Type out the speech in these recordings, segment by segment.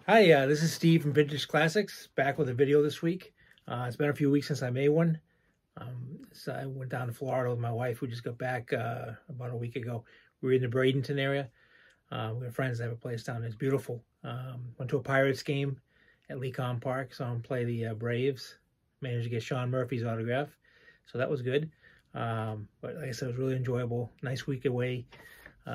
Hi, this is Steve from Vintage Classics, back with a video this week. It's been a few weeks since I made one. So I went down to Florida with my wife, who just got back about a week ago. We were in the Bradenton area. We have friends that have a place down there. It's beautiful. Went to a Pirates game at Lecom Park, saw him play the Braves. Managed to get Sean Murphy's autograph, so that was good. But like I said, it was really enjoyable. Nice week away,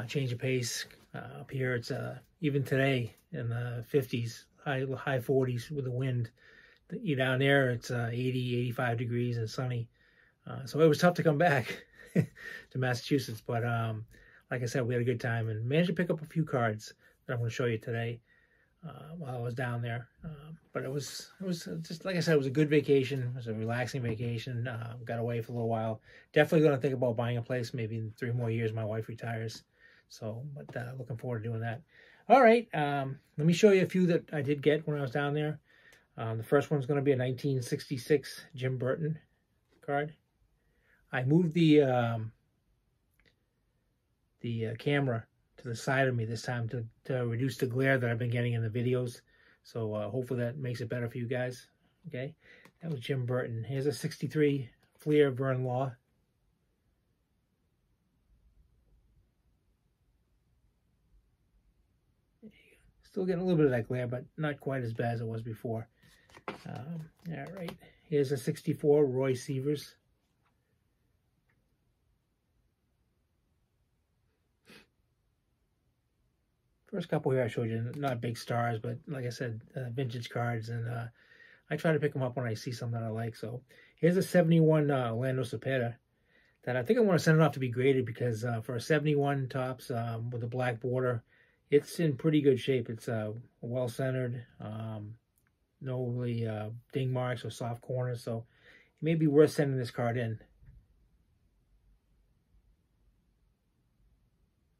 change of pace. Up here, it's even today in the 50s, high 40s with the wind. You down there, it's 80, 85 degrees and sunny. So it was tough to come back to Massachusetts, but like I said, we had a good time and managed to pick up a few cards that I'm going to show you today while I was down there. But it was just, like I said, it was a good vacation. It was a relaxing vacation. Got away for a little while. Definitely going to think about buying a place maybe in 3 more years. My wife retires. So, but looking forward to doing that. All right, let me show you a few that I did get when I was down there. The first one's going to be a 1966 Jim Burton card. I moved the camera to the side of me this time to reduce the glare that I've been getting in the videos. So hopefully that makes it better for you guys. Okay, that was Jim Burton. Here's a 63 Fleer Vern Law. Still getting a little bit of that glare, but not quite as bad as it was before. All right, here's a 64 Roy Sievers. First couple here I showed you, not big stars, but like I said, vintage cards, and I try to pick them up when I see something that I like. So here's a 71 Orlando Cepeda that I think I want to send it off to be graded because for a 71 tops with a black border, it's in pretty good shape. It's well-centered, no really ding marks or soft corners, so it may be worth sending this card in.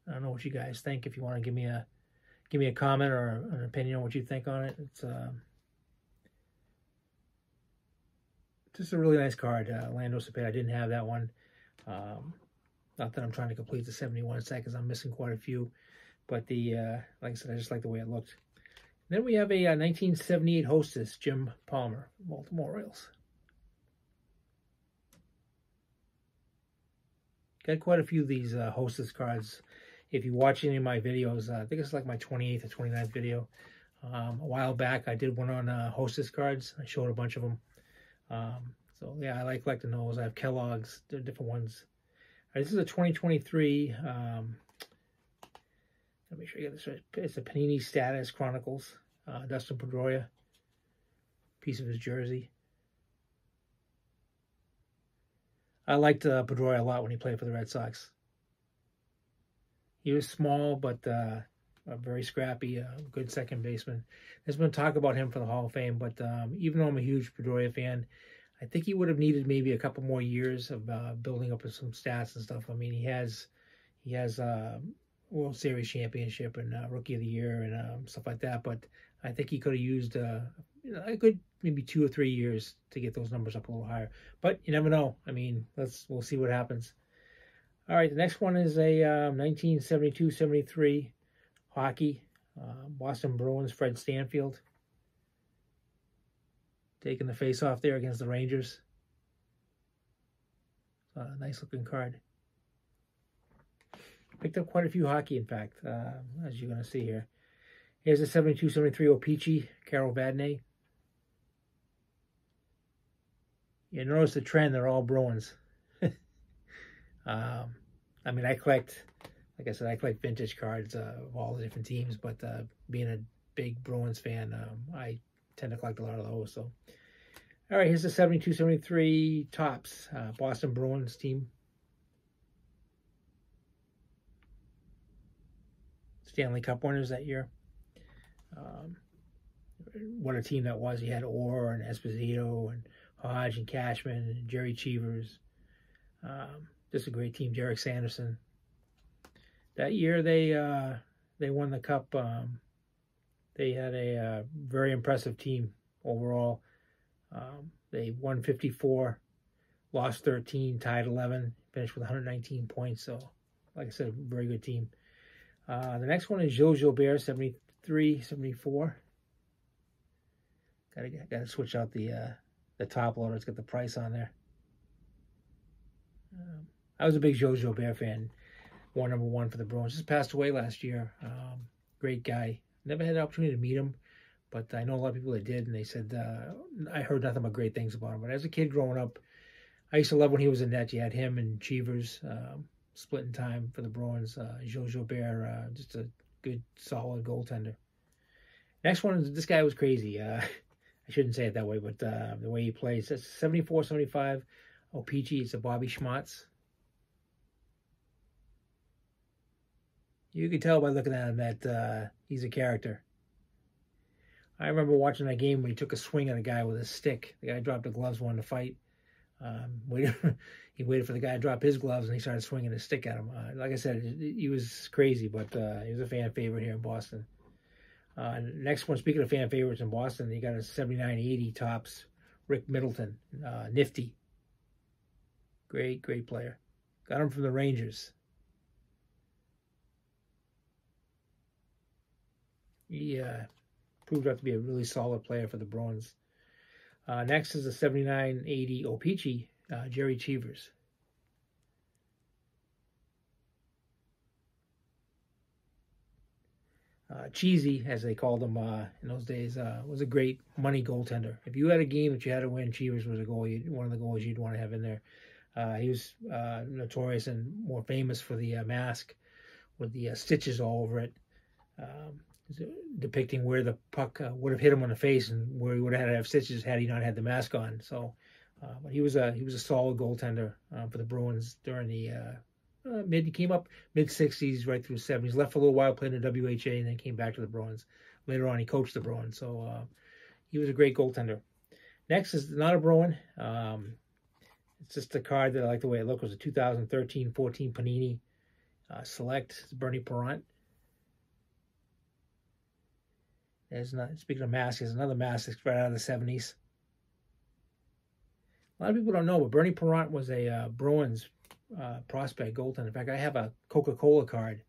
I don't know what you guys think. If you want to give me a comment or an opinion on what you think on it. It's just a really nice card. Orlando Cepeda. I didn't have that one. Not that I'm trying to complete the 71 set because I'm missing quite a few. But like I said, I just like the way it looked. Then we have a 1978 Hostess, Jim Palmer, Baltimore Orioles. Got quite a few of these Hostess cards. If you watch any of my videos, I think it's like my 28th or 29th video. A while back, I did one on Hostess cards. I showed a bunch of them. So yeah, I like collecting those. I have Kellogg's, different ones. This is a 2023. Let me make sure I get this right. It's a Panini Status Chronicles. Dustin Pedroia. Piece of his jersey. I liked Pedroia a lot when he played for the Red Sox. He was small, but very scrappy, good second baseman. There's been talk about him for the Hall of Fame, but even though I'm a huge Pedroia fan, I think he would have needed maybe a couple more years of building up some stats and stuff. I mean, he has World Series championship and Rookie of the Year and stuff like that, but I think he could have used a good maybe 2 or 3 years to get those numbers up a little higher. But you never know. I mean, we'll see what happens. All right, the next one is a 1972-73 hockey. Boston Bruins, Fred Stanfield. Taking the face-off there against the Rangers. Nice-looking card. Picked up quite a few hockey, in fact, as you're going to see here. Here's a 72-73 O-Pee-Chee, Carol Vadnais. You notice the trend, they're all Bruins. I mean, I collect, like I said, I collect vintage cards of all the different teams, but being a big Bruins fan, I tend to collect a lot of those. So, all right, here's the 72-73 Topps, Boston Bruins team. Stanley Cup winners that year. What a team that was. He had Orr and Esposito and Hodge and Cashman and Jerry Cheevers. Just a great team. Derek Sanderson. That year they won the Cup. They had a very impressive team overall. They won 54, lost 13, tied 11, finished with 119 points. So, like I said, a very good team. The next one is Gilles Gilbert, 73, 74. Gotta switch out the top loader. It's got the price on there. I was a big Joe Gilbert fan. War number 1 for the Bruins. Just passed away last year. Great guy. Never had the opportunity to meet him, but I know a lot of people that did, and they said I heard nothing but great things about him. But as a kid growing up, I used to love when he was in net. You had him and Cheevers splitting time for the Bruins. Joe Gilbert, just a good, solid goaltender. Next one is, this guy was crazy. I shouldn't say it that way, but the way he plays. That's 74-75 O-Pee-Chee. It's a Bobby Schmatz. You can tell by looking at him that he's a character. I remember watching that game when he took a swing at a guy with a stick. The guy dropped the gloves, wanted to fight. He waited for the guy to drop his gloves, and he started swinging his stick at him. Like I said, he was crazy, but he was a fan favorite here in Boston. Next one, speaking of fan favorites in Boston, you got a 79-80 tops, Rick Middleton, nifty. Great player. Got him from the Rangers. He proved out to be a really solid player for the Bruins. Next is a 79-80 O-Pee-Chee, Jerry Cheevers. Cheesy, as they called him in those days, was a great money goaltender. If you had a game that you had to win, Cheevers was one of the goalies you'd want to have in there. He was notorious and more famous for the mask with the stitches all over it, depicting where the puck would have hit him on the face and where he would have had to have stitches had he not had the mask on. So, but he was a solid goaltender for the Bruins during the he came up mid-60s right through the 70s. Left for a little while, played in the WHA, and then came back to the Bruins. Later on, he coached the Bruins. So he was a great goaltender. Next is not a Bruin. It's just a card that I like the way it looked. It was a 2013-14 Panini Select. It's Bernie Parent. Speaking of masks, there's another mask that's right out of the 70s. A lot of people don't know, but Bernie Parent was a Bruins prospect goaltender. In fact, I have a Coca-Cola card.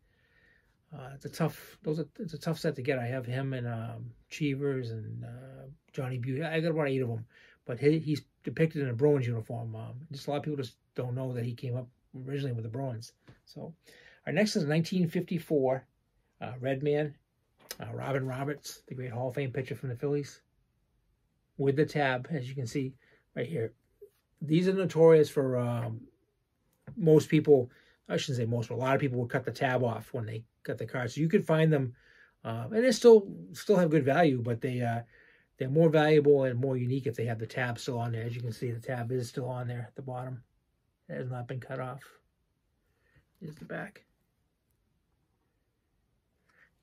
It's a tough set to get. I have him and Cheevers and Johnny Beauty. I got about 8 of them, but he's depicted in a Bruins uniform. Just a lot of people just don't know that he came up originally with the Bruins. So, our next is 1954 Red Man. Robin Roberts, the great Hall of Fame pitcher from the Phillies, with the tab, as you can see right here. These are notorious for most people. I shouldn't say most, but a lot of people would cut the tab off when they cut the card. So you could find them, and they still have good value, but they're more valuable and more unique if they have the tab still on there. As you can see, the tab is still on there at the bottom. It has not been cut off. Here's the back.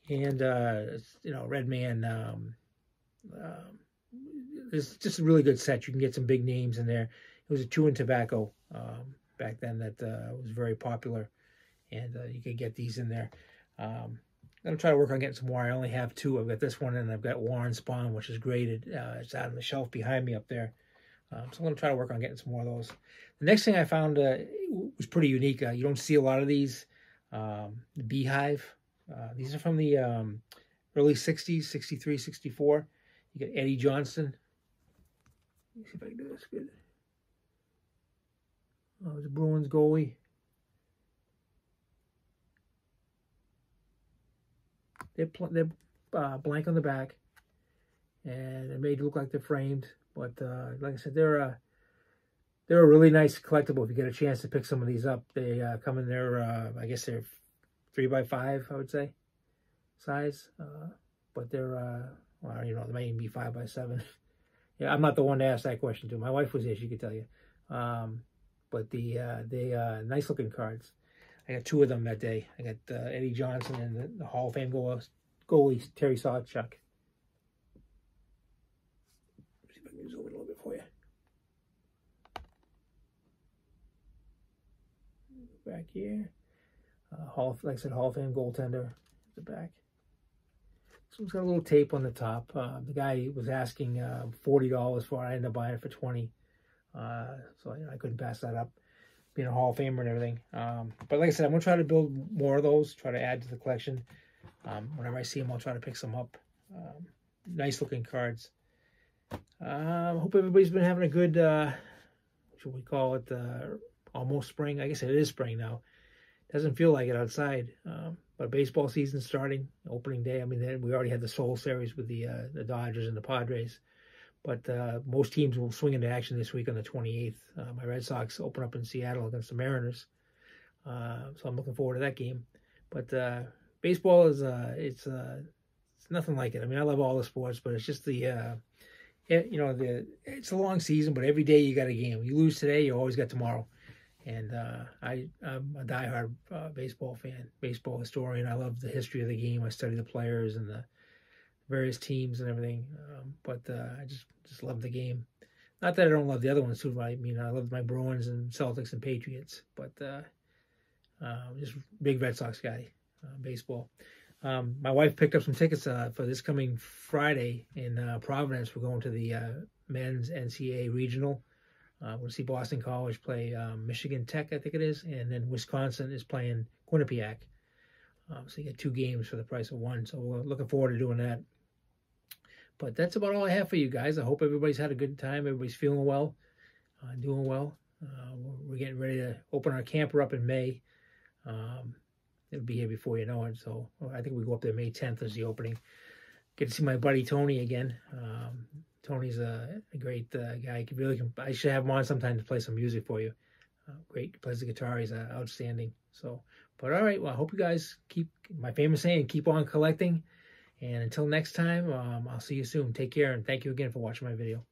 And, Red Man, it's just a really good set. You can get some big names in there. It was a chewing tobacco back then that was very popular, and you could get these in there. I'm going to try to work on getting some more. I only have 2. I've got this one, and I've got Warren Spahn, which is graded. It's out on the shelf behind me up there. So I'm going to try to work on getting some more of those. The next thing I found was pretty unique. You don't see a lot of these. The Beehive. These are from the early 60s, 63, 64. You got Eddie Johnston. Let me see if I can do this good. Oh, it's a Bruins goalie. They're blank on the back, and they're made to look like they're framed. But like I said, they're a really nice collectible if you get a chance to pick some of these up. They come in their, I guess they're 3x5, I would say, size. But they're, well, I don't even know, they might even be 5x7. Yeah, I'm not the one to ask that question to. My wife was here, she could tell you. But they nice looking cards. I got 2 of them that day. I got Eddie Johnson and the Hall of Fame goalie Terry Sawchuk. See if I can zoom in a little bit for you. Back here. Like I said, Hall of Fame goaltender at the back. This one's got a little tape on the top. The guy was asking $40 for it. I ended up buying it for $20. So I couldn't pass that up, being a Hall of Famer and everything. But like I said, I'm going to try to build more of those, try to add to the collection. Whenever I see them, I'll try to pick some up. Nice looking cards. I hope everybody's been having a good, should we call it, almost spring? I guess it is spring now. Doesn't feel like it outside, but baseball season's starting, opening day. I mean, we already had the Soul Series with the Dodgers and the Padres, but most teams will swing into action this week on the 28th. My Red Sox open up in Seattle against the Mariners, so I'm looking forward to that game. But baseball is it's nothing like it. I mean, I love all the sports, but it's just it's a long season, but every day you got a game. You lose today, you always got tomorrow. And I'm a diehard baseball fan, baseball historian. I love the history of the game. I study the players and the various teams and everything. But I just love the game. Not that I don't love the other ones too. I mean, I love my Bruins and Celtics and Patriots. But just big Red Sox guy, baseball. My wife picked up some tickets for this coming Friday in Providence. We're going to the men's NCAA regional. We'll see Boston College play Michigan Tech, I think it is, and then Wisconsin is playing Quinnipiac. So you get 2 games for the price of 1. So we're looking forward to doing that. But that's about all I have for you guys. I hope everybody's had a good time. Everybody's feeling well, doing well. We're getting ready to open our camper up in May. It'll be here before you know it. So I think we go up there May 10th is the opening. Get to see my buddy Tony again. Tony's a great guy. I should have him on sometime to play some music for you. Great, plays the guitar. He's outstanding. So, but all right. Well, I hope you guys keep my famous saying, keep on collecting. And until next time, I'll see you soon. Take care, and thank you again for watching my video.